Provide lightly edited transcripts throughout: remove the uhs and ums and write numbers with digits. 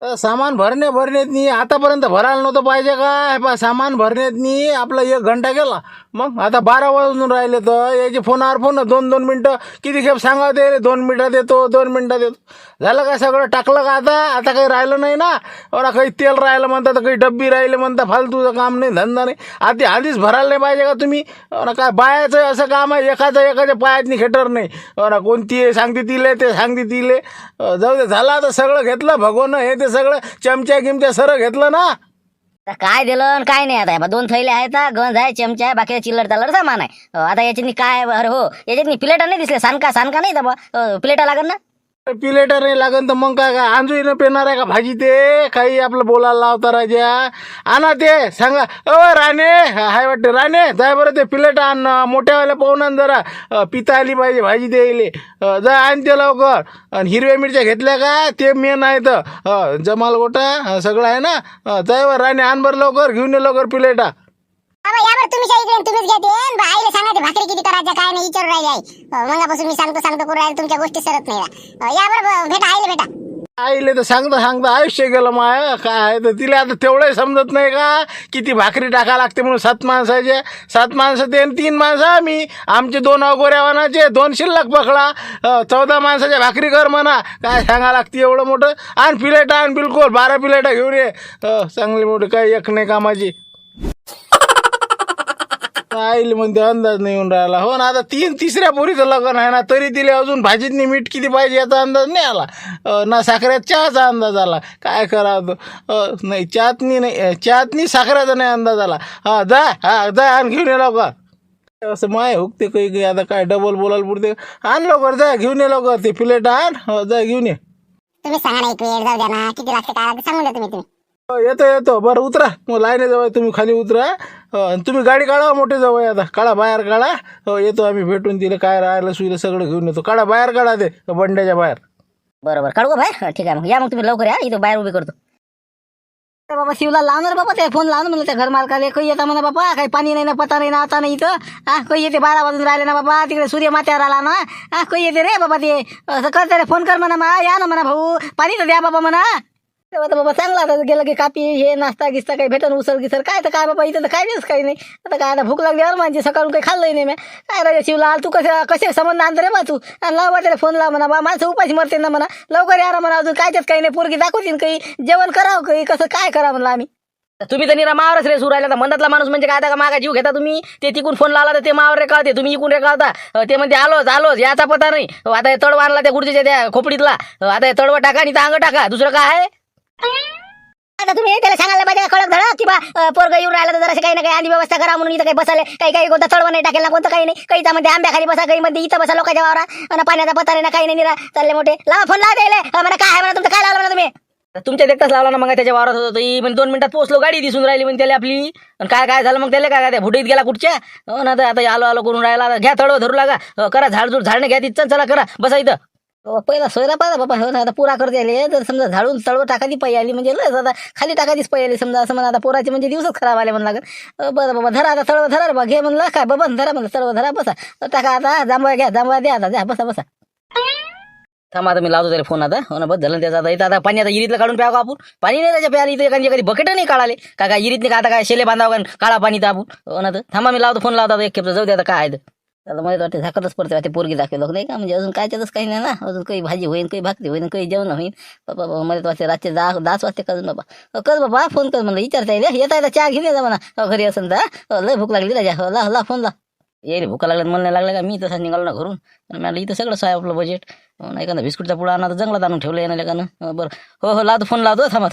सामान भरण्यात नाही आतापर्यंत भरायला नव्हतं पाहिजे का हे पहा सामान भरण्यात नाही आपला 1 घंटा गेला मग आता 12 वाजून राहिले तर याचे फोनावर फोन 2-2 मिनटं किती खेप सांगा ते 2 मिनटात येतो 2 मिनटात येतो झालं का सगळं टाकलं का आता काही राहिलं नाही ना एवढा काही तेल राहिलं म्हणतात काही डब्बी राहिले म्हणता फालतूचं काम नाही धंदा नाही आधीच भरायला नाही पाहिजे का तुम्ही एवढा काय बायाचं असं काम आहे एकाच्या पायातनी खेटर नाही एवढा कोणती सांगते तिले ते सांगते तिले जाऊ दे झालं आता सगळं घेतलं भगवून हे ते सगळं चमच्या गिमच्या सरं घेतलं ना आता काय दिलं आणि काय नाही आता बा 2 थैले आहेत गंज आहे चमचा आहे बाकी चिल्लर चालर सामान आहे आता याच्यानी काय अरे हो याच्यानी प्लेटा नाही दिसले सानका नाही तर बा प्लेटा लागन ना प्लेटर नाही लागन तर मग काय आंजू न पेणार आहे का भाजी ते काही आपलं बोलायला लावता राजा आणा ते सांगा राणे हाय वाटते राणे जाय बरं ते प्लेट आण मोठ्यावाल्या पाहून जरा पिता आली पाहिजे भाजी द्यायले जा आण ते लवकर आणि हिरव्या मिरच्या घेतल्या का ते मेन आहे तर जमाल गोटा सगळं आहे ना जाय बरं राणे आण बरं लवकर घेऊन ये लवकर प्लेटा यावर तुम्हीच घेते आईला सांगा ते भाकरी किती करायच्या काय नाही विचारू राहिले आई मगापासून मी सांगतो करू राहिले तुमच्या गोष्टी सरत नाही यावर भेटा आईला भेटा आईले तर सांगता आयुष्य गेलं माय काय तर तिला आता तेवढंही समजत नाही का किती भाकरी टाका लागते म्हणून 7 माणसं ते 3 माणसं आम्ही आमचे 2 अगोऱ्यावानाचे 2 शिल्लक पकडा 14 माणसाच्या भाकरी कर म्हणा काय सांगा लागते एवढं मोठं आण प्लेटा आण बिलकुल 12 प्लेटा घेऊन ये चांगली मोठी काही एक नाही कामाची आईले म्हणते अंदाज नाही येऊन राहिला हो ना आता 3-3ऱ्या पोरीचं लग्न आहे ना तरी तिला अजून भाजीतनी मीठ किती पाहिजे याचा अंदाज नाही आला ना साखरेत चहाचा अंदाज आला काय करावं नाही चहातनी साखरेचा नाही अंदाज आला जा आण घेऊन ये लवकर असं माय हुकते काही आता काय डबल बोलायला पुरते आण लवकर जा घेऊन ये लवकर ते प्लेट आण जा घेऊन ये तुम्ही सांगा ना एक वेळ जाऊ द्या ना किती लागते काय लागते सांगून द्या तुम्ही येतो बरं उतरा मग लाईने जवळ तुम्ही खाली उतरा तुम्ही गाडी काढा मोठे जवळ आता काढा बाहेर काढा येतो आम्ही भेटून तिला काय राहिलं सुईला सगळं घेऊन येतो काढा बाहेर काढा ते बंड्याच्या बाहेर बरोबर काढू का बाहेर ठीक आहे मग या मग तुम्ही लवकर या इथं बाहेर उभी करतो बाबा शिवला लावणार बाबा ते फोन लावून म्हणलं त्या घर मालकाला काही येता म्हणा बाबा काही पाणी नाही ना पता नाही ना आता नाही इथं काही येते 12 वाजून राहिले ना बाबा तिकडे सूर्य माथ्यावर आला ना काही येते रे बाबा ते असं करते रे फोन कर म्हणा या ना म्हणा भाऊ पाणी तर द्या बाबा म्हणा तेव्हा तर बाबा चांगला आता गेलं की कापी हे नाश्ता गिस्ता काही भेटन उसळ गिसर काय तर काय बाबा इथं तर काय दिवस काही नाही आता काय आता भूक लागल्यावर म्हणजे सकाळून काही खाल्लंही नाही मी काय राजा शिवला तू कसे संबंध आणतो रे बा तू लाव बा त्याला फोन लाव म्हणा बा माणसं उपाशी मरते ना म्हणा लवकर या म्हणा अजून कायच्याच काही नाही पोरगी दाखवतील काही जेवण करावं काही कसं काय करा म्हणलं आम्ही तुम्ही तर निरा मावरच रे सुरायला तर मंदातला माणूस म्हणजे काय का मागा जीव घेता तुम्ही ते तिकून फोन लावला तर ते मावर रे कळते तुम्ही इकून रे कळता ते म्हणते आलोच याचा पता नाही आता हे तडवा आणला त्या गुडच्या त्या खोपडीतला आता हे तडवा टाका आणि अंग टाका दुसरं काय आहे आता तुम्ही त्याला सांगायला पाहिजे कळक धडा किंवा पोरग येऊन राहिला तर जरा काही ना काही आधी व्यवस्था करा म्हणून इथं काही बसाले काही कोणता तडवा नाही टाकेल ना कोणतं काही नाही काही त्यामध्ये आंब्याखाली बसा काही मध्ये इथं बसा लोकांच्या वावरा आणि पाण्याचा पता नाही ना काही नाही निरा चालले मोठे लावा फोन लावा द्यायला म्हणा काय आहे म्हणा तुमचं काय लावलं म्हणा तुम्ही तुमच्या देखताच लावला ना मग त्याच्या वावरात होतं म्हणजे 2 मिनिटात पोहोचलो गाडी दिसून राहिली म्हणजे त्याला आपली आणि काय झालं मग त्याला काय त्या भुटीत गेला कुठच्या ना तर आता आलो करून राहिला घ्या तडव धरू लागा करा झाडणे घ्या तिथं चला करा बसा इथं पहिला सोयरा पाहिजे बाबा हो ना आता पुरा करता आले तर समजा झाडून तळव टाकायची पै आली म्हणजे लस आता खाली टाकायचीच पै आली समजा असं म्हणा आता पोराचे म्हणजे दिवसच खराब आले म्हणून लागत बरं बाबा धरा आता तळव धरा बा घे म्हणलं काय बाबा धरा म्हणलं तळव धरा बसा टाका आता जांभळा घ्या जांभळा द्या आता द्या बसा थांबा आता मी लावतो त्याला फोन आता हो ना बस झालं त्याचा आता इथं आता पाणी आता इरीतलं काढून प्यावं आपण पाणी नाही त्याच्या प्यायला इथं कधी बकेट नाही काढाले काय इरीत नाही का आता काय शेले बांधावं काळा पाणी तर आपण हो ना तर थांबा मी लावतो फोन लावतो एक खेप जाऊ दे आता काय आहे आता मला वाटतं झाकतच पडते ते पोरगी दाखवलं नाही का म्हणजे अजून कायच्यातच काही नाही ना अजून काही भाजी होईल काही भाकरी होईल काही जेवण होईल बाबा मला तर वाटते रातचे 10 वाजते करून बाबा कर बाबा फोन कर म्हणलं विचारता येईल येता येता चहा घेऊन जा म्हणा घरी असेल तर लय भूक लागली राजा ला फोन ला येईल भूका लागल्यात मला नाही लागलं का मी तसं निघालो ना घरून मला इथं सगळं आहे आपलं बजेट एखादा बिस्कुटचा पुडा आणा तर जंगलात आणून ठेवलं येणार लेकानं बरं हो लावतो फोन लावतो थांबा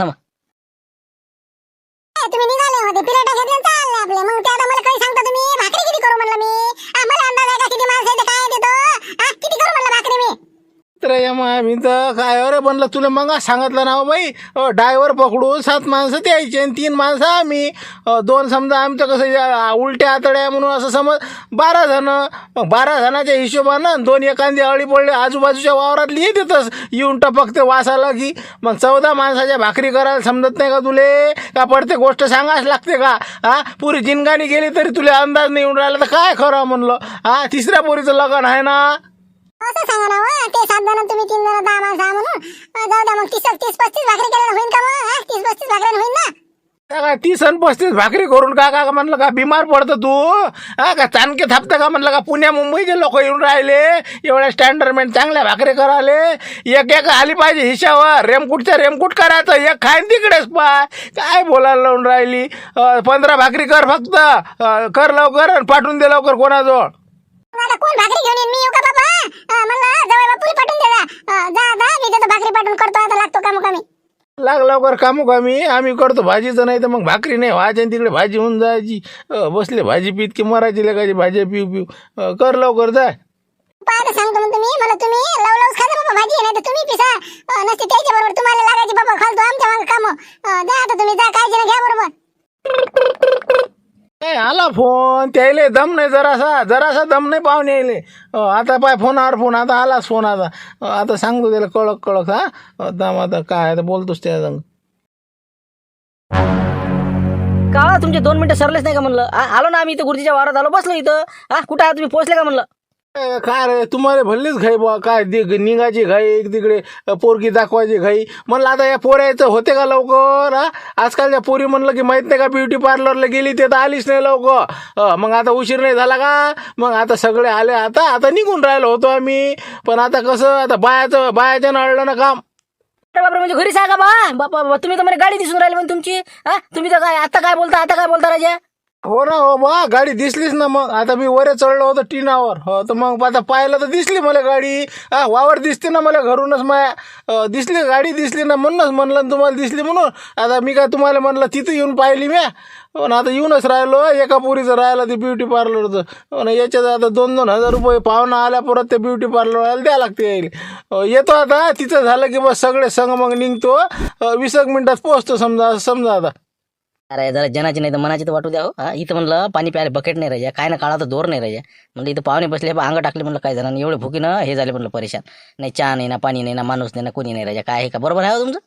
तुम्ही निघाले होते प्लेटा घेतले चालले आपले मग ते आता मला काही सांगता तुम्ही भाकरी किती करू म्हणलं मी मला अंदाज आहे का किती माणसं येते काय देतो किती करू म्हणलं भाकरी मी मी तर काय अरे बनलं तुला मग सांगितलं ना बाई ड्रायव्हर पकडून 7 माणसं द्यायचे आणि 3 माणसं आम्ही 2 समजा आमचं कसं उलट्या आतड्या म्हणून असं समज 12 जण मग 12 जणाच्या हिशोबानं 2 एखादी अळी पडले आजूबाजूच्या वावरातली येतच येऊन टपकते वासाला की मग 14 माणसाच्या भाकरी करायला समजत नाही का तुले का पडते गोष्ट सांगाच लागते का पुरी जिनगाणी गेली तरी तुला अंदाज नाही येऊन राहिला तर काय खरं म्हणलं 3ऱ्या पोरीचं लग्न आहे ना असं सांगा ना हो, ते 7 जण तुम्ही 3 जण 10 माणसं आहा म्हणून. जाऊ द्या मग 30-35 भाकरी केल्यानं होईन का मग? 30-35 भाकऱ्यानं होईन ना? काय 30-35 भाकरी करून का म्हणलं का बिमार पडतं तू? का चाणके थापतं का म्हणलं का? पुण्या मुंबईचे लोक येऊन राहिले एवढ्या स्टँडर्डमेंट चांगल्या भाकरी करायले. एक आली पाहिजे हिशावर. रेमकुटच्या रेमकुट करायचं, एक खाईन तिकडेच पाय. काय बोलायला लावून राहिली? 15 भाकरी कर फक्त. कर लवकर आणि पाठवून दे लवकर कोणाजवळ. आता कोण भाकरी घेऊन येईन? मी येऊ का बाबा? म्हणलं जवळ बापूला पाठवून दे जा मी देतो भाकरी पाठवून. करतो आता, लागतो कामोकामी. लाग लवकर कामोकामी. आम्ही करतो भाजीचं, नाही तर मग भाकरी नाही व्हायची तिकडे भाजी होऊन जायची. बसले भाजी पीत की मरायची लेकाची भाजी पिऊ कर लवकर जाय. पाहता सांगतो मग तुम्ही लवलवच खाजा बाबा भाजी, नाही तर तुम्ही पिसा नसते त्याच्या बरोबर तुम्हाला लागायची बाबा. खालतो आमच्या मागे काम. जा आता तुम्ही, जा काळजी ना घ्या बरोबर. आला फोन. त्याले दम नाही, जरासा दम नाही पाहुणे यायले. आता पाय फोनावर फोन. आता आलाच फोन. आता सांगतो त्याला कळक हा दम. आता काय आता बोलतोस त्या संग. का तुमचे 2 मिनिटं सरलेच नाही का म्हणलं? आलो ना आम्ही इथं गुरुजीच्या वावरात आलो, बसलो इथं. कुठं आहात तुम्ही? पोहोचले का म्हणलं? काय रे तुम्हाला भल्लीच घाई बा. काय निघायची घाई, तिकडे पोरगी दाखवायची घाई. म्हणलं आता या पोरायचं होते का लवकर? आजकालच्या पोरी म्हणलं की माहित नाही का ब्युटी पार्लरला गेली ते तर आलीच नाही लवकर. मग आता उशीर नाही झाला का? मग आता सगळे आले. आता निघून राहिलो होतो आम्ही. पण आता कसं, आता बायाच्या नळलं ना काम. बापरे, म्हणजे घरी सांगा बापा. तुम्ही तर मला गाडी दिसून राहिली म्हणजे तुमची. तुम्ही तर काय आता काय बोलता राजा? हो ना हो बा, गाडी दिसलीच ना. मग आता मी वरे चढलो होतो टिनावर. तर मग आता पाहिलं तर दिसली मला गाडी. वावर दिसते ना मला घरूनच. माया दिसली गाडी दिसली ना, म्हणूनच म्हणलं तुम्हाला दिसली म्हणून. आता मी काय तुम्हाला म्हणलं तिथं येऊन पाहिली मी. पण आता येऊनच राहिलो. एका पुरीचं राहिलं ते ब्युटी पार्लरचं. याच्यात आता 2,000 रुपये पाहुणा आल्या परत ते ब्युटी पार्लरवाला द्या लागते यायले. येतो आता. तिथं झालं की बस सगळे संग मग निघतो. 20 मिनिटात पोहोचतो समजा आता. अरे जरा जनाची नाही तर मनाची तर वाटू द्या हो. इथं म्हणलं पाणी प्यायला बकेट नाही राजा, काय ना काळा तर दोर नाही राजा. म्हणलं इथं पाहुणे बसले, अंग टाकले म्हणलं काय जणांनी. एवढे भुकीनं हे झाले म्हणलं परेशान. नाही चहा नाही ना पाणी नाही ना माणूस नाही ना कोणी नाही राजा. काय आहे का? बरोबर आहे हो तुमचं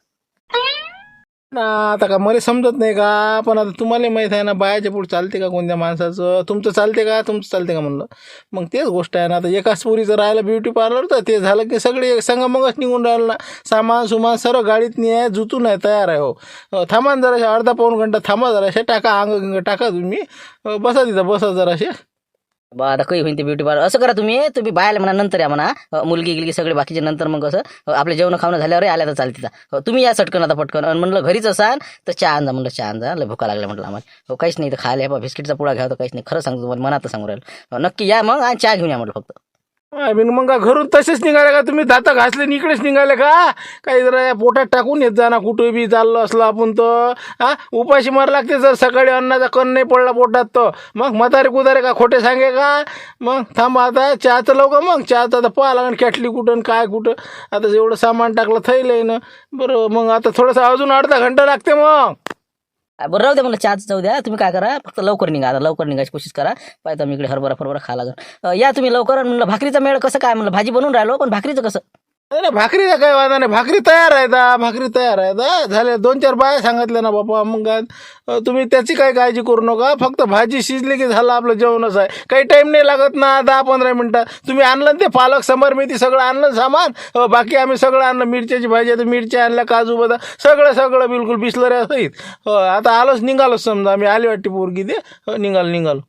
ना. आता का मला समजत नाही का? पण आता तुम्हाला माहीत आहे ना, बायाच्या पुढे चालते का कोणत्या माणसाचं? तुमचं चालते का म्हणलं. मग तेच गोष्ट आहे ना. आता एकाच पुरीचं राहिलं ब्युटी पार्लर, तर ते झालं की सगळे संगमंगच निघून राहिलं ना. सामान सर्व गाडीत नाही आहे, जुतून आहे, तयार आहे. हो थांबा जराशे, अर्धा-पाऊण घंटा थांबा जराशे. टाका अंग टाका तुम्ही. बसा तिथं बसा जराशे. बा. आता काही होईल ते ब्युटी पार्लर. असं करा तुम्ही बायला म्हणा नंतर या म्हणा. मुलगी गिलगी सगळे बाकीचे नंतर. मग कसं आपले जेवण खावणं झाल्यावर आल्या तर चालते. तुम्ही या सटकन आता पटकन. आणि म्हणलं घरीच असाल तर चहा आणजा म्हणलं. चहा आणजा, लय भुका लागल्या म्हटलं आम्हाला. काहीच नाही तर खायला बा बिस्किटचा पुडा घ्या तर काहीच नाही. खरं सांगतो तुम्हाला, मनात सांगू राहिलं. नक्की या मग आणि चहा घेऊन या म्हटलं फक्त. मग का घरून तसेच निघाले का तुम्ही? दाता घासले इकडेच निघाले का? काही जरा पोटात टाकून येत जा ना. कुठं बी चाललो असलं आपण तर उपाशी मार लागते. जर सकाळी अन्नाचा कण नाही पडला पोटात तर मग म्हातारे कुदारे का खोटे सांगे का? मग थांबा आता चहाचं लवकर. मग चहाचं आता पाहा लागेल कॅटली कुठं काय कुठं. आता एवढं सामान टाकलं थैलंय ना. बरं मग आता थोडंसं अजून अर्धा घंटा लागते. मग बरं राहू द्या म्हणलं, चहाच जाऊ द्या. तुम्ही काय करा फक्त लवकर निघा. आता लवकर निघायची कोशिश करा. पाहिजे मी इकडे हरभरा खा लागेल. या तुम्ही लवकर. म्हणलं भाकरीचा मेळ कसं काय? म्हणलं भाजी बनवून राहिलो पण भाकरीचं कसं? नाही भाकरीचा काही वादा नाही. भाकरी तयार आहे. झाल्या 2-4 बाया सांगितल्या ना बापा. मग तुम्ही त्याची काही काळजी करू नका. फक्त भाजी शिजली की झालं आपलं जेवणच आहे. काही टाईम नाही लागत ना. 10-15 मिनिटात तुम्ही आणलं ते पालक सांबार मेथी सगळं आणलं सामान. बाकी आम्ही सगळं आणलं. मिरच्याची भाजी आहे तर मिरच्या आणल्या, काजू बदाम सगळं बिलकुल बिसलऱ्या सहित. आता आलोच निघालोच समजा. आम्ही आली वाटते पोरगी ते. निघालो.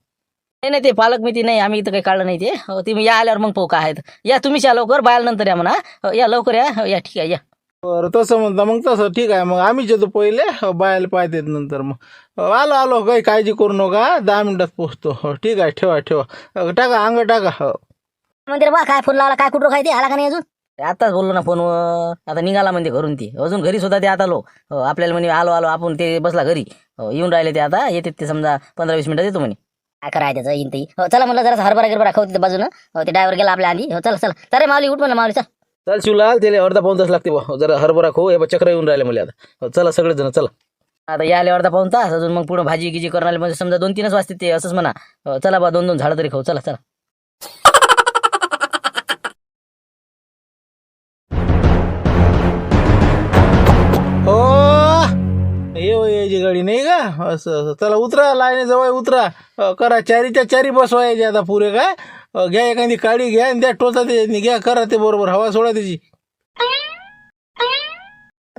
नाही ते पालक मेथी नाही, आम्ही इथं काही काढलं नाही ते. तुम्ही या आल्यावर मग पाहू काय आहेत. या तुम्हीच या लवकर. बायाला नंतर या म्हणा. या लवकर या ठीक आहे या. बरं तसं म्हणता मग तसं ठीक आहे. मग आम्हीच येतो पहिले. बायाला पाहते नंतर. मग आलो काही काळजी करू नका. 10 मिनिटात पोचतो. ठीक आहे. ठेवा. टाका अंग टाका. म्हणजे बा काय फोन लावला, काय कुठं काय ते आला का नाही अजून? आताच बोललो ना फोनवर. आता निघाला म्हणजे घरून ती. अजून घरी सुद्धा ते आता आपल्याला म्हणे आलो आपण ते बसला घरी. येऊन राहिले ते. आता येते ते समजा 15-20 मिनिटात येतो म्हणे. काय करायचं त्याचं येईन ते. चला म्हणलं जरा हरभरा गिरभरा खाऊ तिथे बाजूनं. ते ड्रायव्हर गेला आपल्या आधी. चला अरे माऊली उठ म्हणलं. माऊली चल शिवलाल त्याला अर्धा-पाऊण तास लागते बा. जरा हरभरा खाऊ. हे चक्र येऊन राहिले मला आता. चला सगळेजण चला. आता यायला अर्धा-पाऊण तास अजून. मग पुढे भाजी गिजी करणार म्हणजे समजा 2-3च वाजते ते. असंच म्हणा. चला बा 2-2 झाडं तरी खाऊ. चला. यायची गाडी नाही का? असं चला उतरा. लाईने जवळ उतरा. करा 4च्या 4 बसवायचे आता पुरे काय. घ्या एखादी काडी घ्या आणि त्या टोचा ते घ्या, करा ते बरोबर, हवा सोडा त्याची.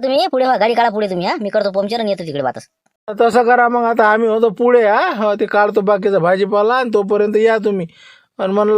तुम्ही पुढे व्हा, गाडी काढा पुढे तुम्ही. मी करतो पंक्चर आणि येतो तिकडे वाटच. तसं करा मग. आता आम्ही होतो पुढे. ते काढतो बाकीचा भाजीपाला आणि तोपर्यंत या तुम्ही. आणि म्हणलं